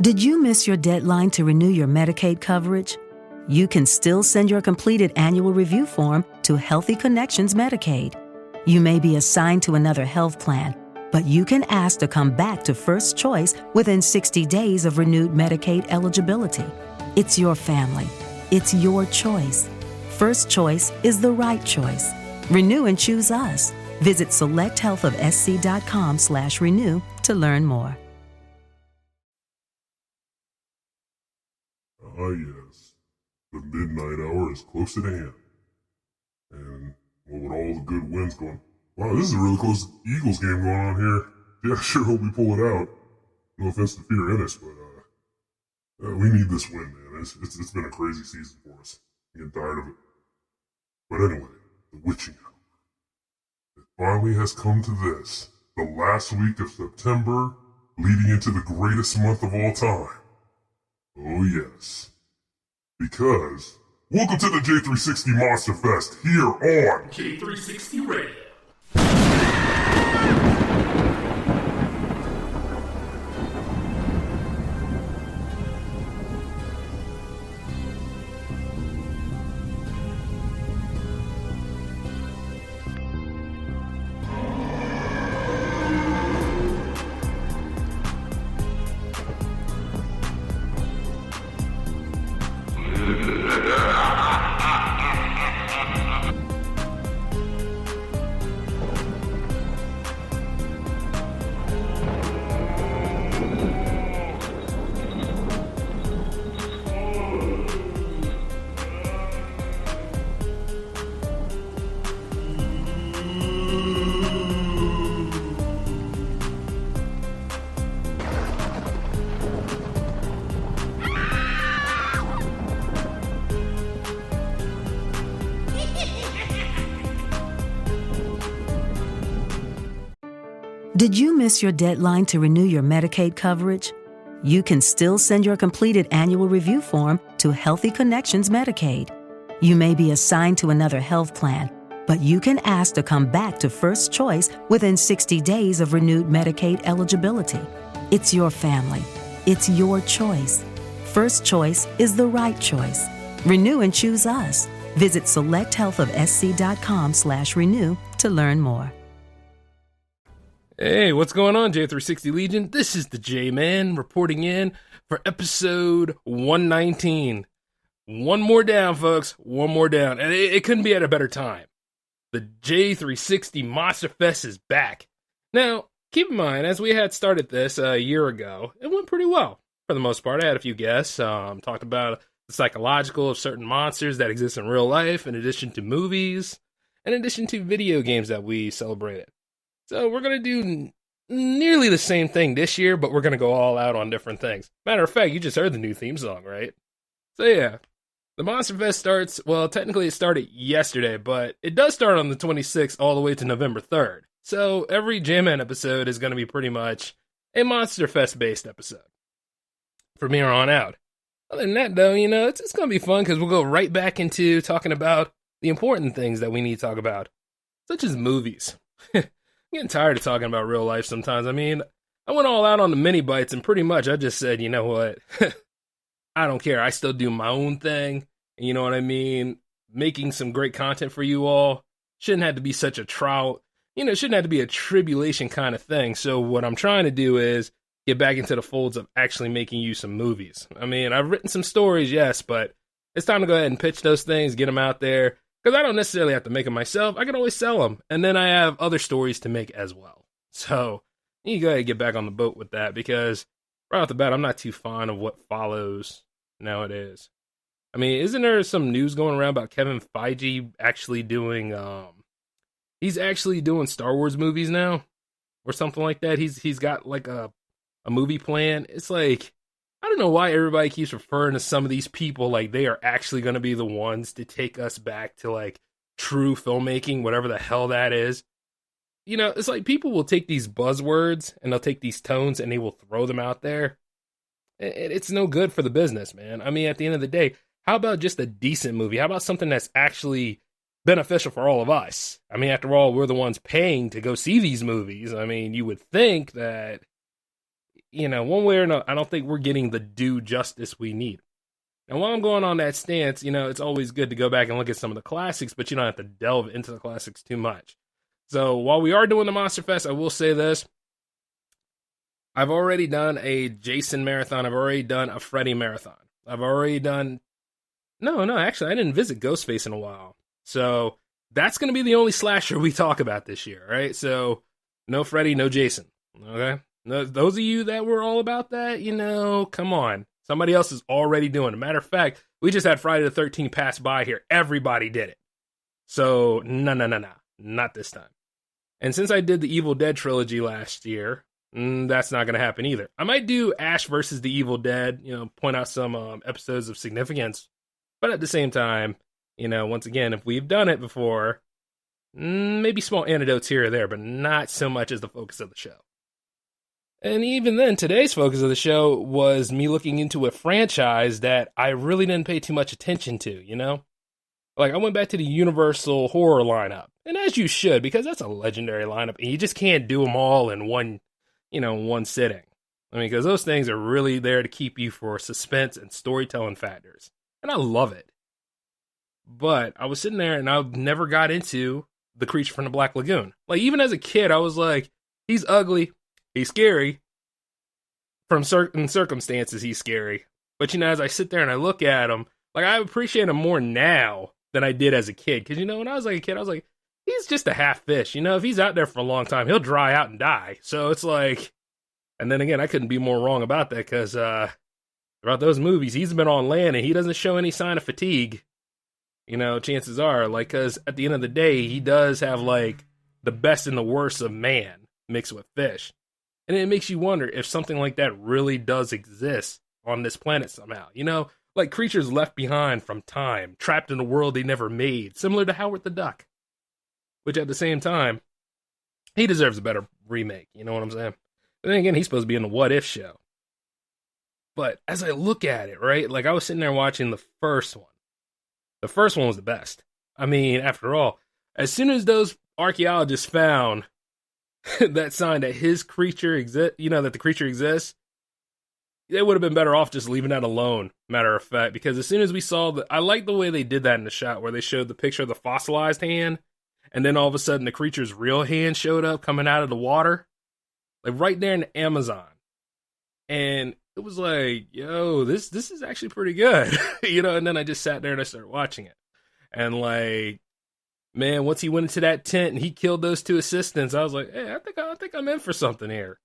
Did you miss your deadline to renew your Medicaid coverage? You can still send your completed annual review form to Healthy Connections Medicaid. You may be assigned to another health plan, but you can ask to come back to First Choice within 60 days of renewed Medicaid eligibility. It's your family. It's your choice. First Choice is the right choice. Renew and choose us. Visit selecthealthofsc.com/renew to learn more. Ah, yes. The midnight hour is close at hand. And with all the good winds going, wow, this is a really close Eagles game going on here. Yeah, I sure hope we pull it out. No offense to Peter Ennis, but we need this win, man. It's been a crazy season for us. I'm getting tired of it. But anyway, the witching hour. It finally has come to this. The last week of September, leading into the greatest month of all time. Oh yes. Because, welcome to the J360 Monster Fest here on J360 Radio. Did you miss your deadline to renew your Medicaid coverage? You can still send your completed annual review form to Healthy Connections Medicaid. You may be assigned to another health plan, but you can ask to come back to First Choice within 60 days of renewed Medicaid eligibility. It's your family. It's your choice. First Choice is the right choice. Renew and choose us. Visit selecthealthofsc.com/renew to learn more. Hey, what's going on, J360 Legion? This is the J-Man reporting in for episode 119. One more down, folks. One more down. And it couldn't be at a better time. The J360 Monster Fest is back. Now, keep in mind, as we had started this a year ago, it went pretty well. For the most part, I had a few guests. Talked about the psychological of certain monsters that exist in real life, in addition to movies, in addition to video games that we celebrated. So we're going to do nearly the same thing this year, but we're going to go all out on different things. Matter of fact, you just heard the new theme song, right? So yeah, the Monster Fest starts, well, technically it started yesterday, but it does start on the 26th all the way to November 3rd. So every J-Man episode is going to be pretty much a Monster Fest-based episode from here on out. Other than that, though, it's going to be fun because we'll go right back into talking about the important things that we need to talk about, such as movies. I'm getting tired of talking about real life sometimes. I mean, I went all out on the mini bites and pretty much I just said, you know what? I don't care. I still do my own thing. And you know what I mean? Making some great content for you all shouldn't have to be such a trial. It shouldn't have to be a tribulation kind of thing. So what I'm trying to do is get back into the folds of actually making you some movies. I mean, I've written some stories, yes, but it's time to go ahead and pitch those things, get them out there. Because I don't necessarily have to make them myself. I can always sell them. And then I have other stories to make as well. So you go ahead and get back on the boat with that. Because right off the bat, I'm not too fond of what follows nowadays. I mean, isn't there some news going around about Kevin Feige actually doing... he's actually doing Star Wars movies now? Or something like that. He's got like a movie plan. It's like... I don't know why everybody keeps referring to some of these people like they are actually going to be the ones to take us back to like true filmmaking, whatever the hell that is. It's like people will take these buzzwords and they'll take these tones and they will throw them out there. It's no good for the business, man. I mean, at the end of the day, how about just a decent movie? How about something that's actually beneficial for all of us? I mean, after all, we're the ones paying to go see these movies. I mean, you would think that one way or another, I don't think we're getting the due justice we need. And while I'm going on that stance, it's always good to go back and look at some of the classics, but you don't have to delve into the classics too much. So while we are doing the Monster Fest, I will say this. I've already done a Jason marathon. I've already done a Freddy marathon. I've already done... No, actually, I didn't visit Ghostface in a while. So that's going to be the only slasher we talk about this year, right? So no Freddy, no Jason, okay? No, those of you that were all about that, come on. Somebody else is already doing it. Matter of fact, we just had Friday the 13th pass by here. Everybody did it. So, no, not this time. And since I did the Evil Dead trilogy last year, that's not going to happen either. I might do Ash versus the Evil Dead, point out some episodes of significance. But at the same time, once again, if we've done it before, maybe small anecdotes here or there, but not so much as the focus of the show. And even then, today's focus of the show was me looking into a franchise that I really didn't pay too much attention to, Like, I went back to the Universal horror lineup. And as you should, because that's a legendary lineup. And you just can't do them all in one sitting. I mean, because those things are really there to keep you for suspense and storytelling factors. And I love it. But I was sitting there and I never got into the creature from the Black Lagoon. Like, even as a kid, I was like, he's ugly. He's scary. From certain circumstances, he's scary. But, as I sit there and I look at him, like, I appreciate him more now than I did as a kid. Because, when I was like a kid, I was like, he's just a half fish. If he's out there for a long time, he'll dry out and die. So it's like, and then again, I couldn't be more wrong about that because throughout those movies, he's been on land and he doesn't show any sign of fatigue. Chances are, like, because at the end of the day, he does have, like, the best and the worst of man mixed with fish. And it makes you wonder if something like that really does exist on this planet somehow. Like creatures left behind from time, trapped in a world they never made, similar to Howard the Duck. Which at the same time, he deserves a better remake, you know what I'm saying? But then again, he's supposed to be in the What If show. But as I look at it, right, like I was sitting there watching the first one. The first one was the best. I mean, after all, as soon as those archaeologists found that sign that his creature exists, that the creature exists, they would have been better off just leaving that alone, matter of fact, because as soon as we saw I like the way they did that in the shot where they showed the picture of the fossilized hand, and then all of a sudden the creature's real hand showed up coming out of the water, like right there in the Amazon. And it was like, yo, this is actually pretty good, and then I just sat there and I started watching it. And like, man, once he went into that tent and he killed those two assistants, I was like, hey, I think I'm in for something here.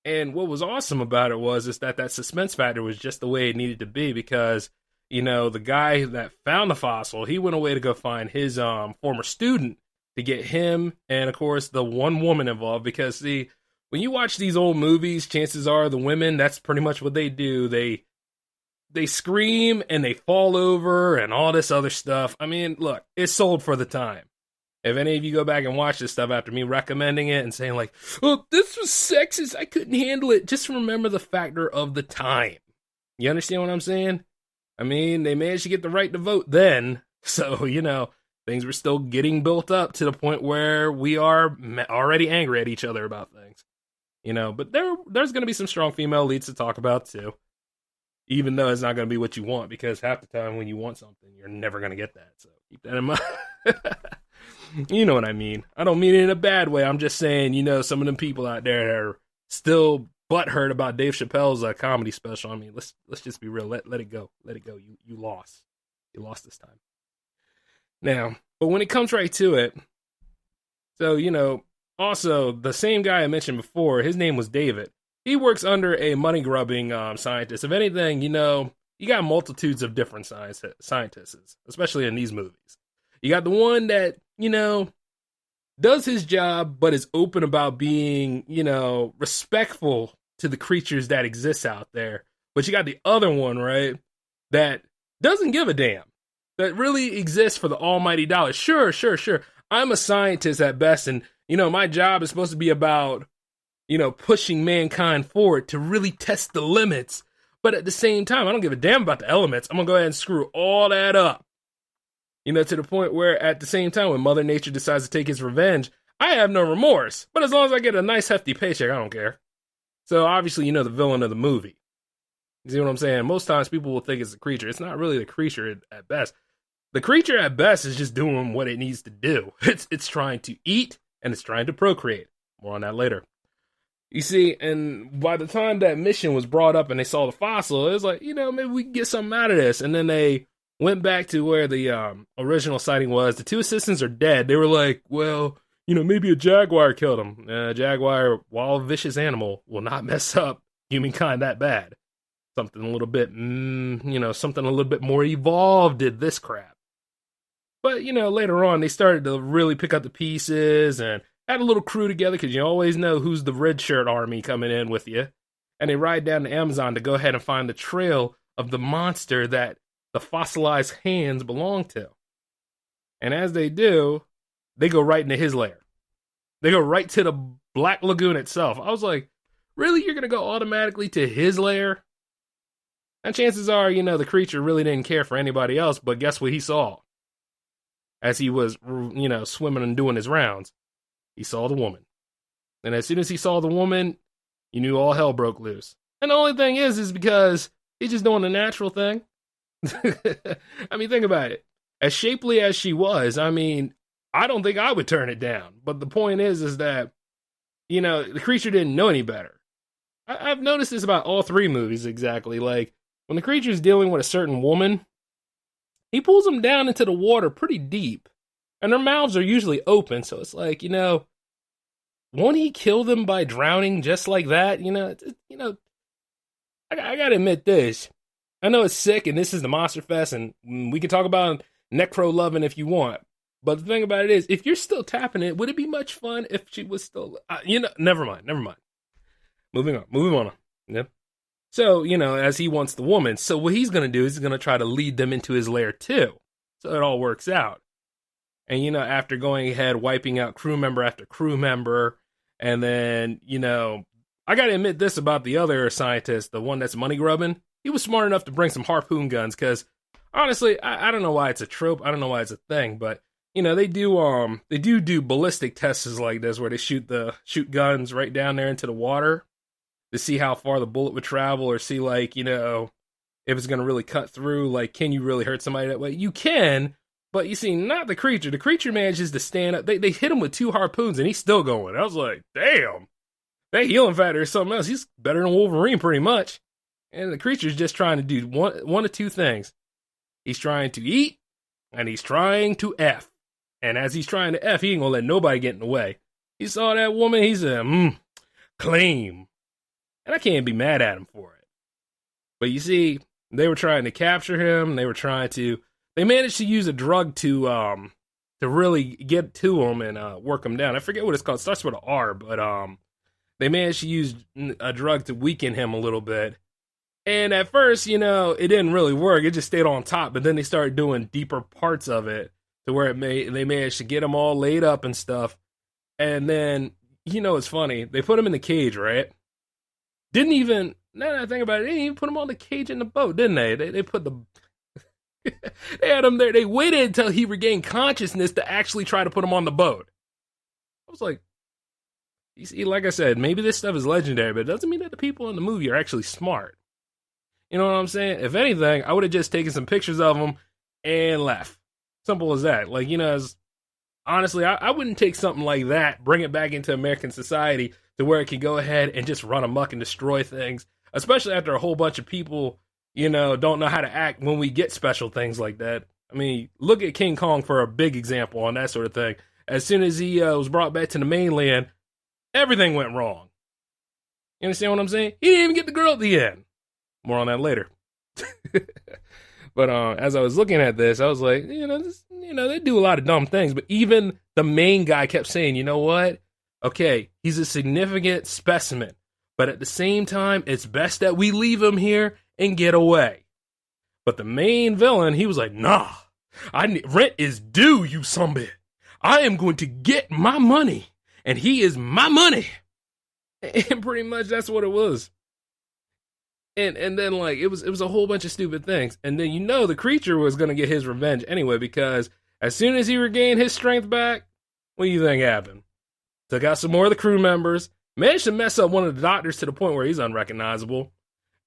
And what was awesome about it was that suspense factor was just the way it needed to be because, the guy that found the fossil, he went away to go find his former student to get him and, of course, the one woman involved. Because, see, when you watch these old movies, chances are the women, that's pretty much what they do. They scream and they fall over and all this other stuff. I mean, look, it's sold for the time. If any of you go back and watch this stuff after me recommending it and saying like, oh, this was sexist, I couldn't handle it, just remember the factor of the time. You understand what I'm saying? I mean, they managed to get the right to vote then. So, things were still getting built up to the point where we are already angry at each other about things. But there's going to be some strong female leads to talk about too. Even though it's not going to be what you want, because half the time when you want something, you're never going to get that. So keep that in mind. You know what I mean. I don't mean it in a bad way. I'm just saying, some of them people out there that are still butthurt about Dave Chappelle's comedy special. I mean, let's just be real. Let it go. Let it go. You lost. You lost this time. Now, but when it comes right to it, so, also the same guy I mentioned before, his name was David. He works under a money-grubbing scientist. If anything, you got multitudes of different scientists, especially in these movies. You got the one that, does his job, but is open about being, respectful to the creatures that exist out there. But you got the other one, right, that doesn't give a damn, that really exists for the almighty dollar. Sure. I'm a scientist at best, and, my job is supposed to be about, pushing mankind forward to really test the limits. But at the same time, I don't give a damn about the elements. I'm going to go ahead and screw all that up. To the point where at the same time, when Mother Nature decides to take his revenge, I have no remorse. But as long as I get a nice hefty paycheck, I don't care. So obviously, the villain of the movie. You see what I'm saying? Most times people will think it's the creature. It's not really the creature at best. The creature at best is just doing what it needs to do. It's trying to eat and it's trying to procreate. More on that later. You see, and by the time that mission was brought up and they saw the fossil, it was like, maybe we can get something out of this. And then they went back to where the original sighting was. The two assistants are dead. They were like, well, maybe a jaguar killed him. A jaguar, while a vicious animal, will not mess up humankind that bad. Something a little bit, something a little bit more evolved did this crap. But, later on, they started to really pick up the pieces and had a little crew together because you always know who's the red shirt army coming in with you. And they ride down the Amazon to go ahead and find the trail of the monster that the fossilized hands belong to. And as they do, they go right into his lair. They go right to the Black Lagoon itself. I was like, really? You're going to go automatically to his lair? And chances are, the creature really didn't care for anybody else, but guess what he saw? As he was, swimming and doing his rounds, he saw the woman. And as soon as he saw the woman, you knew all hell broke loose. And the only thing is because he's just doing the natural thing. I mean, think about it. As shapely as she was, I don't think I would turn it down. But the point is that, the creature didn't know any better. I've noticed this about all three movies exactly. Like, when the creature's dealing with a certain woman, he pulls them down into the water pretty deep. And their mouths are usually open, so it's like, won't he kill them by drowning just like that? I gotta admit this. I know it's sick, and this is the Monster Fest, and we can talk about necro loving if you want. But the thing about it is, if you're still tapping it, would it be much fun if she was still, never mind. Moving on. Yep. So, as he wants the woman, so what he's going to do is he's going to try to lead them into his lair too. So it all works out. And, after going ahead, wiping out crew member after crew member, and then, I got to admit this about the other scientist, the one that's money grubbing. He was smart enough to bring some harpoon guns, because honestly, I don't know why it's a trope. I don't know why it's a thing, but, they do ballistic tests like this where they shoot guns right down there into the water to see how far the bullet would travel, or see, like, if it's going to really cut through, like, can you really hurt somebody that way? You can, but you see, not the creature. The creature manages to stand up. They hit him with 2 harpoons, and he's still going. I was like, damn, that healing factor is something else. He's better than Wolverine, pretty much. And the creature's just trying to do one of 2 things. He's trying to eat, and he's trying to F. And as he's trying to F, he ain't gonna let nobody get in the way. He saw that woman, he said, claim. And I can't be mad at him for it. But you see, they were trying to capture him. They managed to use a drug to really get to him and work him down. I forget what it's called. It starts with an R, but they managed to use a drug to weaken him a little bit. And at first, it didn't really work. It just stayed on top. But then they started doing deeper parts of it to where they managed to get him all laid up and stuff. And then, it's funny. They put him in the cage, right? Didn't even, now that I think about it, they didn't even put him on the cage in the boat, didn't they? They put the, they had him there. They waited until he regained consciousness to actually try to put him on the boat. I was like, you see, like I said, maybe this stuff is legendary, but it doesn't mean that the people in the movie are actually smart. You know what I'm saying? If anything, I would have just taken some pictures of him and left. Simple as that. Like, honestly, I wouldn't take something like that, bring it back into American society to where it can go ahead and just run amok and destroy things, especially after a whole bunch of people, don't know how to act when we get special things like that. I mean, look at King Kong for a big example on that sort of thing. As soon as he was brought back to the mainland, everything went wrong. You understand what I'm saying? He didn't even get the girl at the end. More on that later. But as I was looking at this, I was like, they do a lot of dumb things. But even the main guy kept saying, you know what? Okay, he's a significant specimen. But at the same time, it's best that we leave him here and get away. But the main villain, he was like, nah, rent is due, you sumbit. I am going to get my money. And he is my money. And pretty much that's what it was. And then, like, it was a whole bunch of stupid things. And then, the creature was going to get his revenge anyway, because as soon as he regained his strength back, what do you think happened? Took out some more of the crew members, managed to mess up one of the doctors to the point where he's unrecognizable.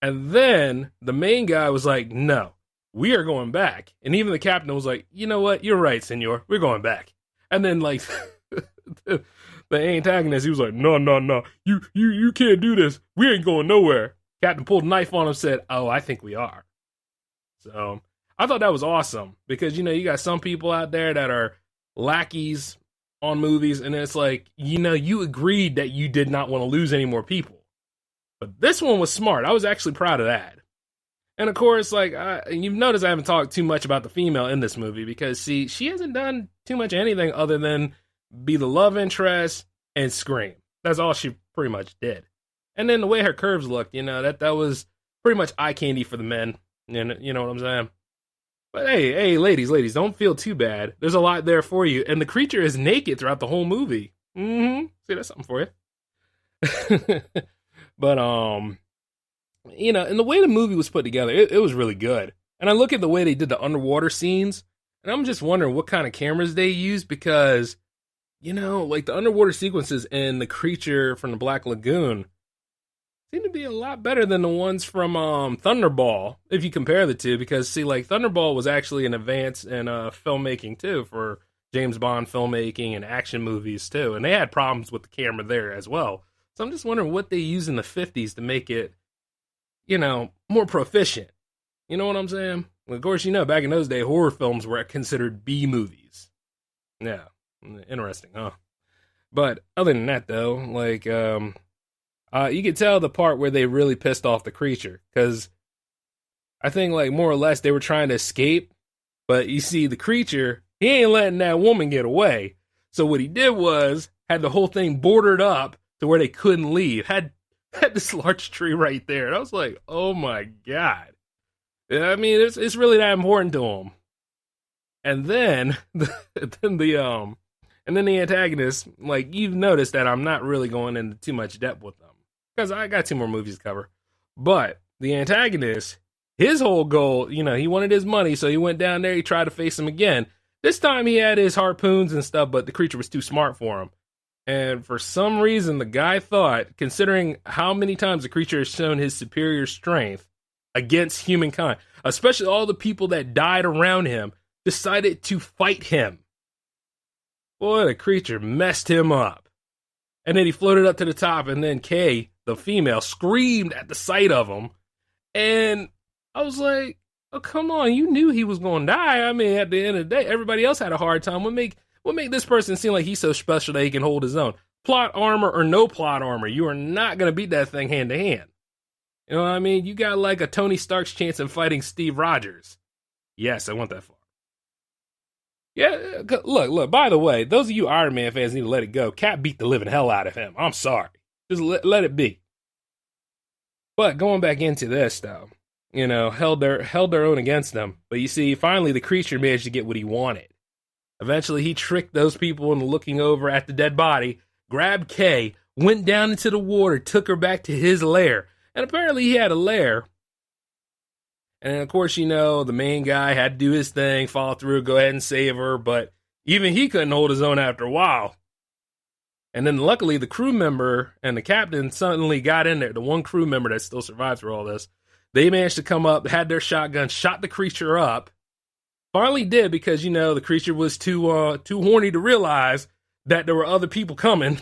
And then the main guy was like, no, we are going back. And even the captain was like, you know what? You're right, senor. We're going back. And then, like, the antagonist, he was like, no. You can't do this. We ain't going nowhere. Captain pulled a knife on him and said, oh, I think we are. So I thought that was awesome because, you got some people out there that are lackeys on movies. And it's like, you agreed that you did not want to lose any more people. But this one was smart. I was actually proud of that. And of course, like, you've noticed I haven't talked too much about the female in this movie because, see, she hasn't done too much anything other than be the love interest and scream. That's all she pretty much did. And then the way her curves looked, that was pretty much eye candy for the men. You know what I'm saying? But hey, ladies, don't feel too bad. There's a lot there for you. And the creature is naked throughout the whole movie. See, that's something for you. But, and the way the movie was put together, it was really good. And I look at the way they did the underwater scenes, and I'm just wondering what kind of cameras they used because, like the underwater sequences in The Creature from the Black Lagoon seem to be a lot better than the ones from Thunderball, if you compare the two, because, see, like, Thunderball was actually an advance in filmmaking, too, for James Bond filmmaking and action movies, too. And they had problems with the camera there as well. So I'm just wondering what they used in the 50s to make it, more proficient. You know what I'm saying? Well, of course, back in those days, horror films were considered B movies. Yeah, interesting, huh? But other than that, though, like, you could tell the part where they really pissed off the creature, because I think, like, more or less they were trying to escape, but you see, the creature, he ain't letting that woman get away. So what he did was, had the whole thing boarded up to where they couldn't leave. Had this large tree right there. And I was like, oh my God. I mean, it's really that important to him. And then the antagonist, like, you've noticed that I'm not really going into too much depth with them. Because I got 2 more movies to cover. But the antagonist, his whole goal, he wanted his money, so he went down there, he tried to face him again. This time he had his harpoons and stuff, but the creature was too smart for him. And for some reason, the guy thought, considering how many times the creature has shown his superior strength against humankind, especially all the people that died around him, decided to fight him. Boy, the creature messed him up. And then he floated up to the top, and then Kay, the female, screamed at the sight of him. And I was like, oh, come on, you knew he was going to die. I mean, at the end of the day, everybody else had a hard time. What make this person seem like he's so special that he can hold his own? Plot armor or no plot armor, you are not going to beat that thing hand to hand. You know what I mean? You got like a Tony Stark's chance of fighting Steve Rogers. Yes, I went that far. Yeah, look, by the way, those of you Iron Man fans need to let it go. Cap beat the living hell out of him. I'm sorry. Just let it be. But going back into this, though, held their own against them. But you see, finally, the creature managed to get what he wanted. Eventually, he tricked those people into looking over at the dead body, grabbed Kay, went down into the water, took her back to his lair. And apparently he had a lair. And of course, the main guy had to do his thing, follow through, go ahead and save her. But even he couldn't hold his own after a while. And then luckily, the crew member and the captain suddenly got in there. The one crew member that still survived through all this. They managed to come up, had their shotgun, shot the creature up. Finally did because, the creature was too horny to realize that there were other people coming.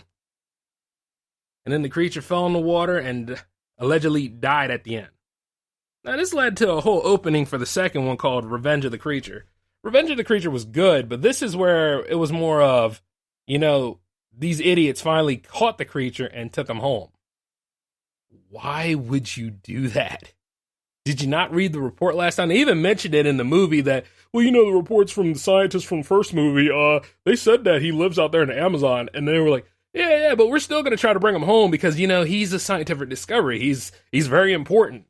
And then the creature fell in the water and allegedly died at the end. Now, this led to a whole opening for the second one called Revenge of the Creature. Revenge of the Creature was good, but this is where it was more of, these idiots finally caught the creature and took him home. Why would you do that? Did you not read the report last time? They even mentioned it in the movie that, the reports from the scientists from the first movie, they said that he lives out there in the Amazon. And they were like, yeah, but we're still going to try to bring him home because, he's a scientific discovery. He's very important.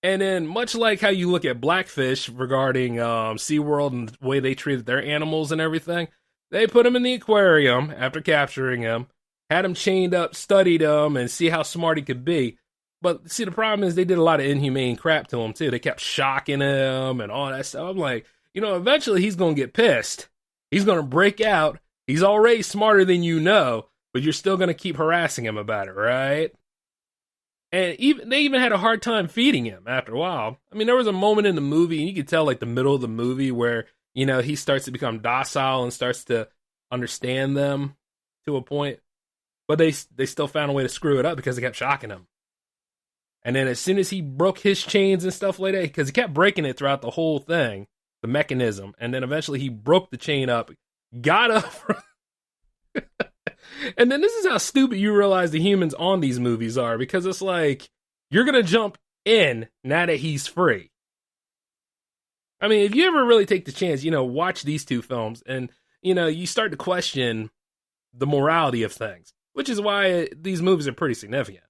And then much like how you look at Blackfish regarding SeaWorld and the way they treated their animals and everything, they put him in the aquarium after capturing him, had him chained up, studied him, and see how smart he could be. But see, the problem is they did a lot of inhumane crap to him, too. They kept shocking him and all that stuff. I'm like, eventually he's going to get pissed. He's going to break out. He's already smarter than you know. but you're still going to keep harassing him about it, right? And they even had a hard time feeding him after a while. I mean, there was a moment in the movie, and you could tell, like, the middle of the movie where, you know, he starts to become docile and starts to understand them to a point. But they still found a way to screw it up because they kept shocking him. And then as soon as he broke his chains and stuff like that, because he kept breaking it throughout the whole thing, the mechanism, and then eventually he broke the chain up, got up from... And then this is how stupid you realize the humans on these movies are, because it's like, you're going to jump in now that he's free. I mean, if you ever really take the chance, you know, watch these two films and, you know, you start to question the morality of things, which is why these movies are pretty significant,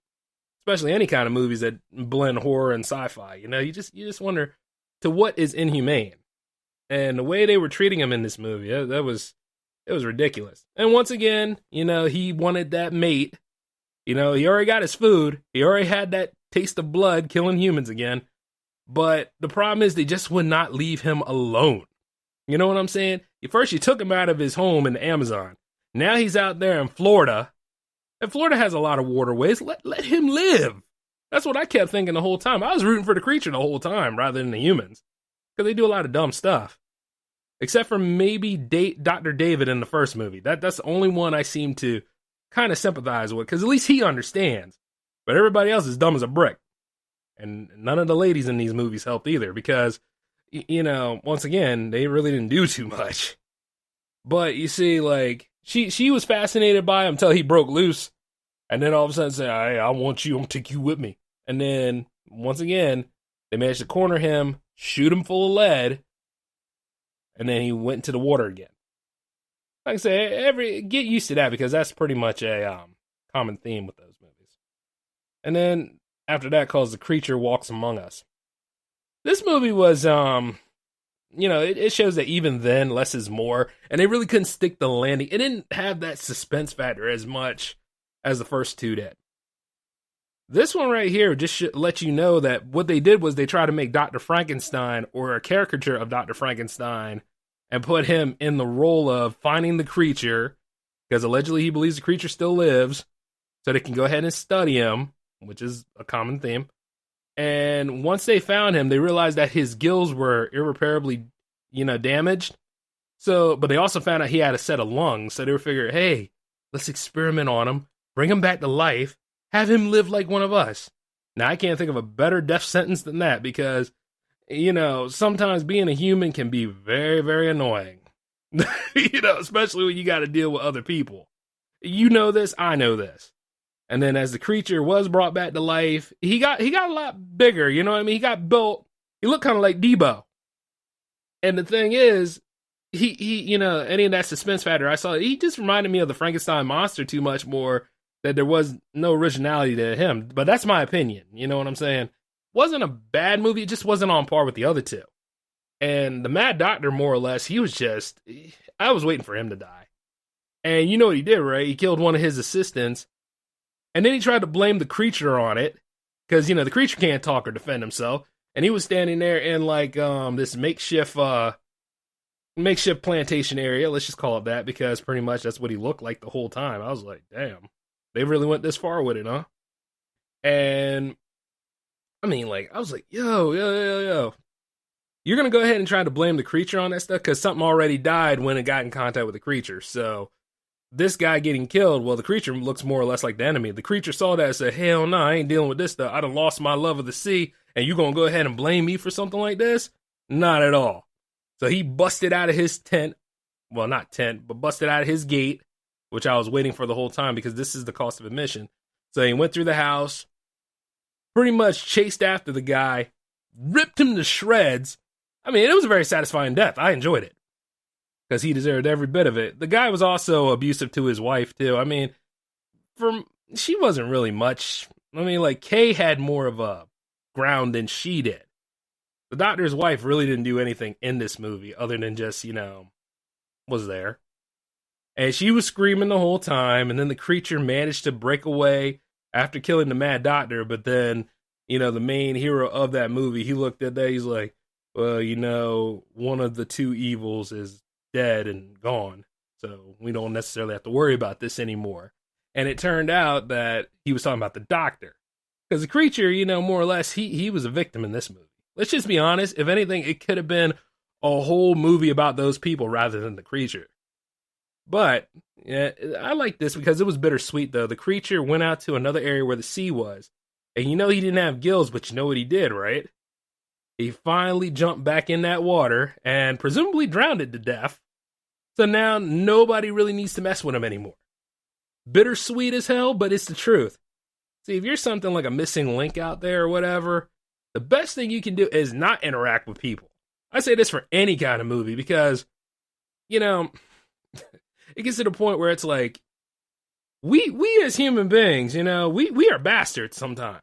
especially any kind of movies that blend horror and sci-fi. You know, you just wonder to what is inhumane, and the way they were treating him in this movie, it was ridiculous. And once again, you know, he wanted that mate. You know, he already got his food. He already had that taste of blood killing humans again. But the problem is they just would not leave him alone. You know what I'm saying? First, you took him out of his home in the Amazon. Now he's out there in Florida. And Florida has a lot of waterways. Let him live. That's what I kept thinking the whole time. I was rooting for the creature the whole time rather than the humans, because they do a lot of dumb stuff. Except for maybe Dr. David in the first movie. That's the only one I seem to kind of sympathize with, because at least he understands. But everybody else is dumb as a brick. And none of the ladies in these movies helped either, because, you know, once again, they really didn't do too much. But you see, like, she was fascinated by him until he broke loose. And then all of a sudden say, hey, I want you, I'm going to take you with me. And then, once again, they managed to corner him, shoot him full of lead, and then he went into the water again. Like I say, get used to that, because that's pretty much a common theme with those movies. And then after that calls The Creature Walks Among Us. This movie was, you know, it shows that even then, less is more, and they really couldn't stick the landing. It didn't have that suspense factor as much as the first two did. This one right here just should let you know that what they did was they tried to make Dr. Frankenstein, or a caricature of Dr. Frankenstein, and put him in the role of finding the creature, because allegedly he believes the creature still lives, so they can go ahead and study him, which is a common theme. And once they found him, they realized that his gills were irreparably, you know, damaged. So, but they also found out he had a set of lungs, so they were figuring, hey, let's experiment on him, bring him back to life, have him live like one of us. Now, I can't think of a better death sentence than that, because, you know, sometimes being a human can be very, very annoying. You know, especially when you got to deal with other people. You know this, I know this. And then as the creature was brought back to life, he got a lot bigger, you know what I mean? He got built, he looked kind of like Debo. And the thing is, he you know, any of that suspense factor I saw, he just reminded me of the Frankenstein monster too much more, that there was no originality to him. But that's my opinion, you know what I'm saying? Wasn't a bad movie, it just wasn't on par with the other two. And the Mad Doctor, more or less, he was just, I was waiting for him to die. And you know what he did, right? He killed one of his assistants. And then he tried to blame the creature on it, because, you know, the creature can't talk or defend himself. And he was standing there in, like, this makeshift plantation area, let's just call it that, because pretty much that's what he looked like the whole time. I was like, damn, they really went this far with it, huh? And, I mean, like, I was like, yo. You're going to go ahead and try to blame the creature on that stuff, because something already died when it got in contact with the creature. So this guy getting killed, well, the creature looks more or less like the enemy. The creature saw that and said, hell no, I ain't dealing with this stuff. I done lost my love of the sea, and you gonna go ahead and blame me for something like this? Not at all. So he busted out of his tent. Well, not tent, but busted out of his gate, which I was waiting for the whole time, because this is the cost of admission. So he went through the house, pretty much chased after the guy, ripped him to shreds. I mean, it was a very satisfying death. I enjoyed it, because he deserved every bit of it. The guy was also abusive to his wife, too. I mean, she wasn't really much. I mean, like, Kay had more of a ground than she did. The doctor's wife really didn't do anything in this movie other than just, you know, was there. And she was screaming the whole time, and then the creature managed to break away after killing the Mad Doctor, but then, you know, the main hero of that movie, he looked at that, he's like, well, you know, one of the two evils is dead and gone, so we don't necessarily have to worry about this anymore. And it turned out that he was talking about the doctor. Because the creature, more or less, he was a victim in this movie. Let's just be honest. If anything, it could have been a whole movie about those people rather than the creature. But yeah, I like this because it was bittersweet, though. The creature went out to another area where the sea was. And he didn't have gills, but you know what he did, right? He finally jumped back in that water and presumably drowned it to death. So now nobody really needs to mess with him anymore. Bittersweet as hell, but it's the truth. See, if you're something like a missing link out there or whatever, the best thing you can do is not interact with people. I say this for any kind of movie because, it gets to the point where it's like, we as human beings, we are bastards sometimes.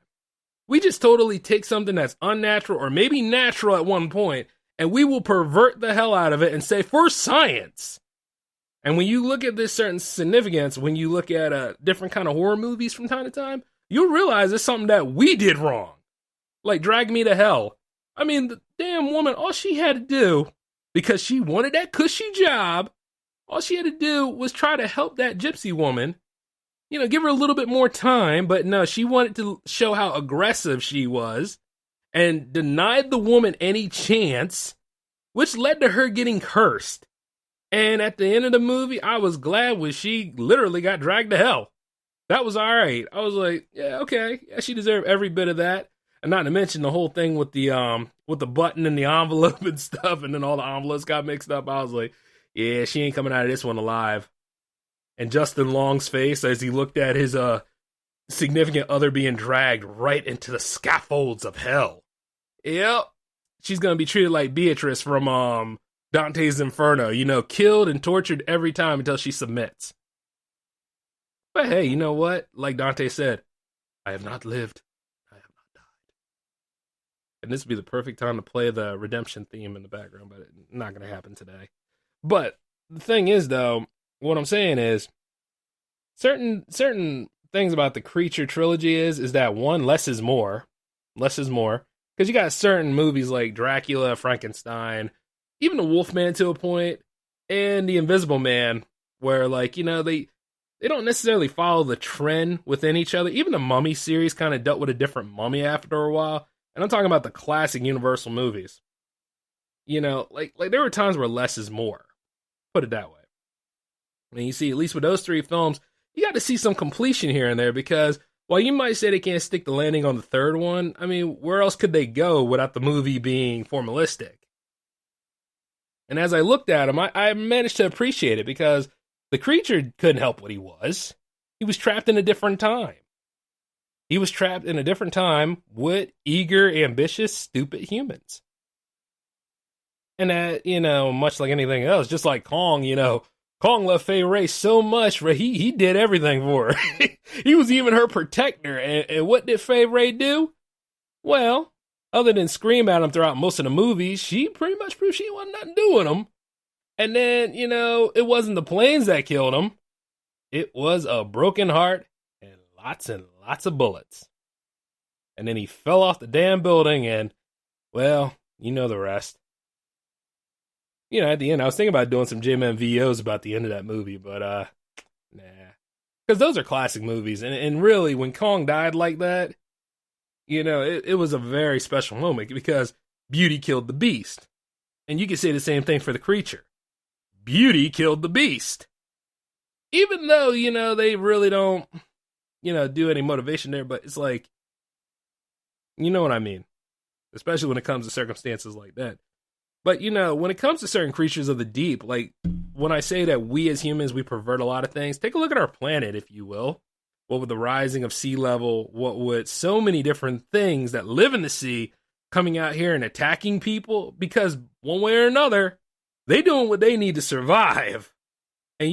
We just totally take something that's unnatural or maybe natural at one point, and we will pervert the hell out of it and say, for science. And when you look at this certain significance, when you look at different kind of horror movies from time to time, you'll realize it's something that we did wrong. Like Drag Me to Hell. I mean, the damn woman, all she had to do, because she wanted that cushy job, all she had to do was try to help that gypsy woman, give her a little bit more time, but no, she wanted to show how aggressive she was and denied the woman any chance, which led to her getting cursed. And at the end of the movie, I was glad when she literally got dragged to hell. That was all right. I was like, yeah, okay. Yeah, she deserved every bit of that. And not to mention the whole thing with the button and the envelope and stuff, and then all the envelopes got mixed up. I was like, yeah, she ain't coming out of this one alive. And Justin Long's face as he looked at his significant other being dragged right into the scaffolds of hell. Yep. She's gonna be treated like Beatrice from Dante's Inferno, killed and tortured every time until she submits. But hey, you know what? Like Dante said, I have not lived, I have not died. And this would be the perfect time to play the redemption theme in the background, but it's not going to happen today. But the thing is, though, what I'm saying is, certain things about the Creature trilogy is that, one, less is more. Less is more. Because you got certain movies like Dracula, Frankenstein, even the Wolfman to a point, and the Invisible Man, where, they don't necessarily follow the trend within each other. Even the Mummy series kind of dealt with a different mummy after a while. And I'm talking about the classic Universal movies. There were times where less is more. Put it that way. And you see, at least with those three films, you got to see some completion here and there, because while you might say they can't stick the landing on the third one, I mean, where else could they go without the movie being formalistic? And as I looked at him, I managed to appreciate it, because the Creature couldn't help what he was. He was trapped in a different time. He was trapped in a different time with eager, ambitious, stupid humans. And that, much like anything else, just like Kong, Kong loved Fay Ray so much, right? He did everything for her. He was even her protector. And what did Fay Ray do? Well, other than scream at him throughout most of the movies, she pretty much proved she wasn't nothing doing him. And then, it wasn't the planes that killed him. It was a broken heart and lots of bullets. And then he fell off the damn building and, well, the rest. At the end, I was thinking about doing some J-Man VOs about the end of that movie, but, nah. Because those are classic movies. And really, when Kong died like that, it was a very special moment, because Beauty killed the Beast. And you could say the same thing for the Creature. Beauty killed the Beast. Even though, they really don't, do any motivation there, but it's like, you know what I mean? Especially when it comes to circumstances like that. But, when it comes to certain creatures of the deep, like, when I say that we as humans, we pervert a lot of things, take a look at our planet, if you will. What with the rising of sea level, what with so many different things that live in the sea coming out here and attacking people, because one way or another, they doing what they need to survive. And,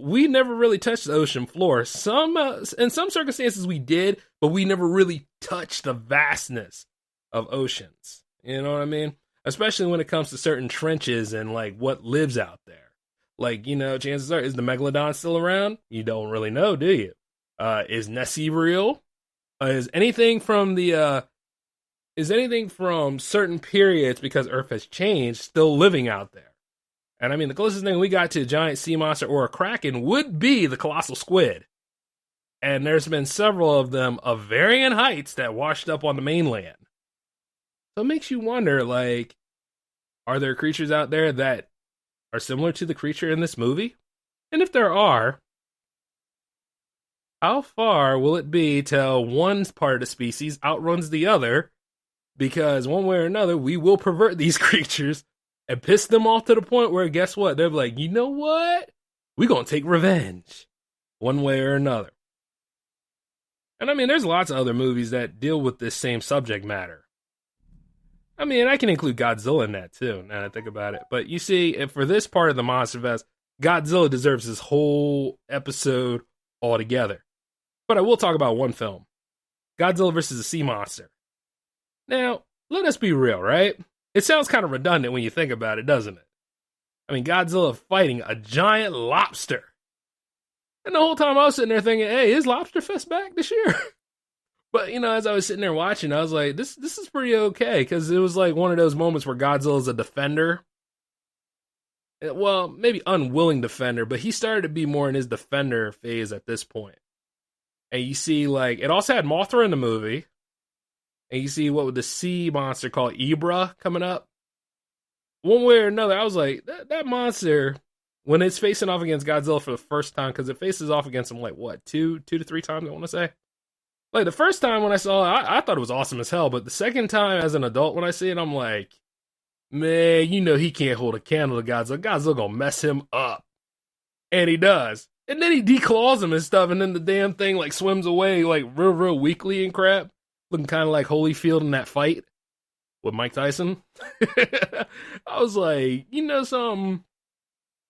we never really touched the ocean floor. In some circumstances we did, but we never really touched the vastness of oceans. You know what I mean? Especially when it comes to certain trenches and, what lives out there. Chances are, is the Megalodon still around? You don't really know, do you? Is Nessie real? Is anything from certain periods, because Earth has changed, still living out there? And I mean, the closest thing we got to a giant sea monster or a kraken would be the colossal squid. And there's been several of them of varying heights that washed up on the mainland. So it makes you wonder, like, are there creatures out there that are similar to the creature in this movie? And if there are, how far will it be till one part of the species outruns the other? Because one way or another, we will pervert these creatures and piss them off to the point where, guess what? They're like, you know what? We're going to take revenge one way or another. And I mean, there's lots of other movies that deal with this same subject matter. I mean, I can include Godzilla in that too, now that I think about it. But you see, for this part of the Monster Fest, Godzilla deserves this whole episode altogether. But I will talk about one film, Godzilla vs. the Sea Monster. Now, let us be real, right? It sounds kind of redundant when you think about it, doesn't it? I mean, Godzilla fighting a giant lobster. And the whole time I was sitting there thinking, hey, is Lobster Fest back this year? But, you know, as I was sitting there watching, I was like, this is pretty okay, because it was like one of those moments where Godzilla's a defender. Well, maybe unwilling defender, but he started to be more in his defender phase at this point. And you see, like, it also had Mothra in the movie. And you see what with the sea monster called Ibra coming up. One way or another, I was like, that monster, when it's facing off against Godzilla for the first time, because it faces off against him like, what, two to three times, I want to say? Like, the first time when I saw it, I thought it was awesome as hell, but the second time as an adult when I see it, I'm like, man, you know he can't hold a candle to Godzilla. Godzilla gonna mess him up. And he does. And then he declaws him and stuff, and then the damn thing, like, swims away, like, real weakly and crap. Looking kind of like Holyfield in that fight with Mike Tyson. I was like, you know something?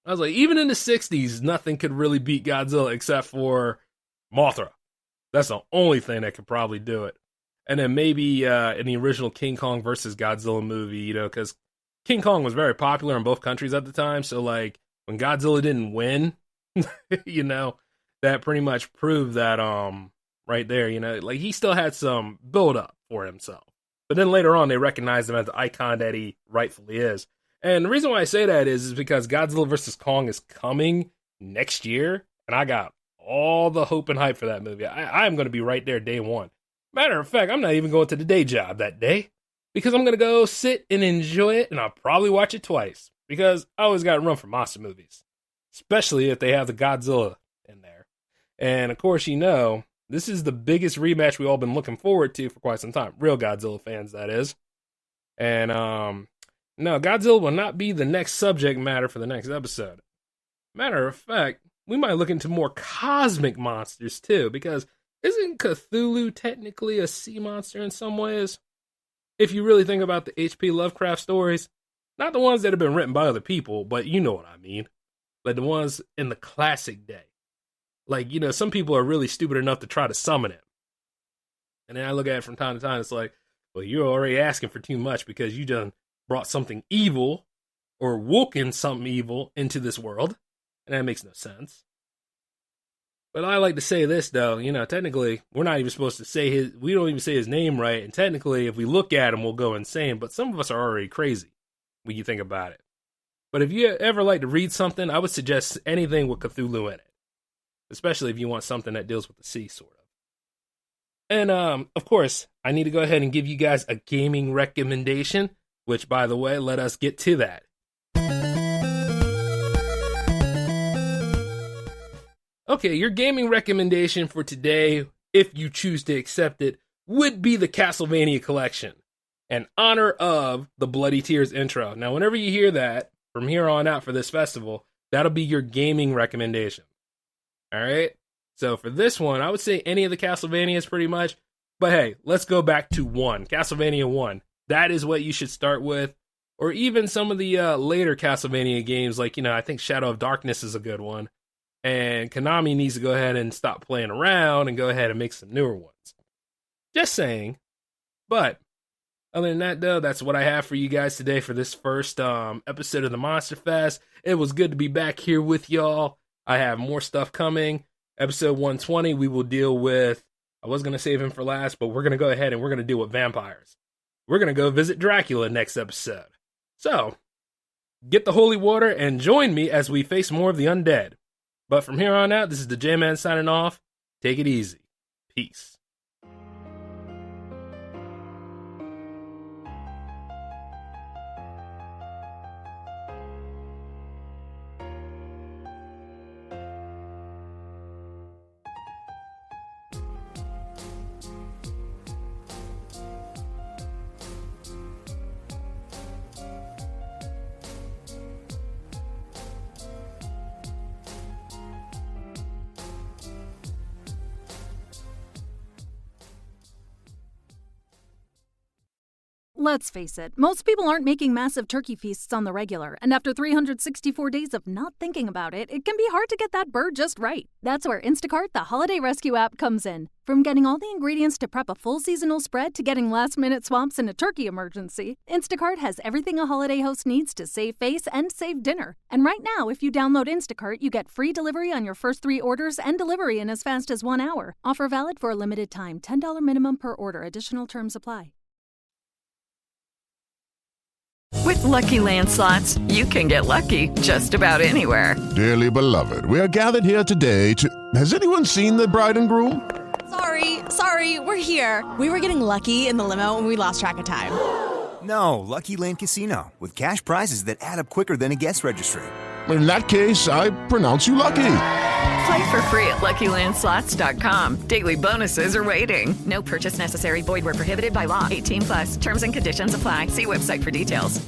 I was like, even in the 60s, nothing could really beat Godzilla except for Mothra. That's the only thing that could probably do it. And then maybe in the original King Kong versus Godzilla movie, you know, because King Kong was very popular in both countries at the time. So, like, when Godzilla didn't win, you know, that pretty much proved that, right there, you know, like, he still had some build up for himself. But then later on, they recognized him as the icon that he rightfully is. And the reason why I say that is because Godzilla vs. Kong is coming next year, and I got all the hope and hype for that movie. I am going to be right there day one. Matter of fact, I'm not even going to the day job that day, because I'm going to go sit and enjoy it, and I'll probably watch it twice, because I always got to run for monster movies, especially if they have the Godzilla in there. And of course, you know, this is the biggest rematch we've all been looking forward to for quite some time. Real Godzilla fans, that is. And, no, Godzilla will not be the next subject matter for the next episode. Matter of fact, we might look into more cosmic monsters, too, because isn't Cthulhu technically a sea monster in some ways? If you really think about the H.P. Lovecraft stories, not the ones that have been written by other people, but you know what I mean. Like the ones in the classic day. Like, you know, some people are really stupid enough to try to summon it. And then I look at it from time to time, it's like, well, you're already asking for too much because you done brought something evil or woken something evil into this world. And that makes no sense. But I like to say this, though, you know, technically, we're not even supposed to say we don't even say his name right. And technically, if we look at him, we'll go insane. But some of us are already crazy when you think about it. But if you ever like to read something, I would suggest anything with Cthulhu in it. Especially if you want something that deals with the sea, sort of. And, of course, I need to go ahead and give you guys a gaming recommendation. Which, by the way, let us get to that. Okay, your gaming recommendation for today, if you choose to accept it, would be the Castlevania Collection, in honor of the Bloody Tears intro. Now, whenever you hear that, from here on out for this festival, that'll be your gaming recommendation. Alright? So for this one, I would say any of the Castlevanias pretty much. But hey, let's go back to 1. Castlevania 1. That is what you should start with. Or even some of the later Castlevania games, like, you know, I think Shadow of Darkness is a good one. And Konami needs to go ahead and stop playing around and go ahead and make some newer ones. Just saying. But other than that, though, that's what I have for you guys today for this first episode of the Monster Fest. It was good to be back here with y'all. I have more stuff coming. Episode 120, we will deal with, I was going to save him for last, but we're going to go ahead and we're going to deal with vampires. We're going to go visit Dracula next episode. So, get the holy water and join me as we face more of the undead. But from here on out, this is the J-Man signing off. Take it easy. Peace. Let's face it, most people aren't making massive turkey feasts on the regular, and after 364 days of not thinking about it, it can be hard to get that bird just right. That's where Instacart, the holiday rescue app, comes in. From getting all the ingredients to prep a full seasonal spread to getting last-minute swaps in a turkey emergency, Instacart has everything a holiday host needs to save face and save dinner. And right now, if you download Instacart, you get free delivery on your first 3 orders and delivery in as fast as 1 hour. Offer valid for a limited time. $10 minimum per order. Additional terms apply. With Lucky Land Slots, you can get lucky just about anywhere. Dearly beloved, we are gathered here today to... Has anyone seen the bride and groom? Sorry, we're here. We were getting lucky in the limo and we lost track of time. No, Lucky Land Casino, with cash prizes that add up quicker than a guest registry. In that case, I pronounce you lucky. Play for free at LuckyLandSlots.com. Daily bonuses are waiting. No purchase necessary. Void where prohibited by law. 18+. Terms and conditions apply. See website for details.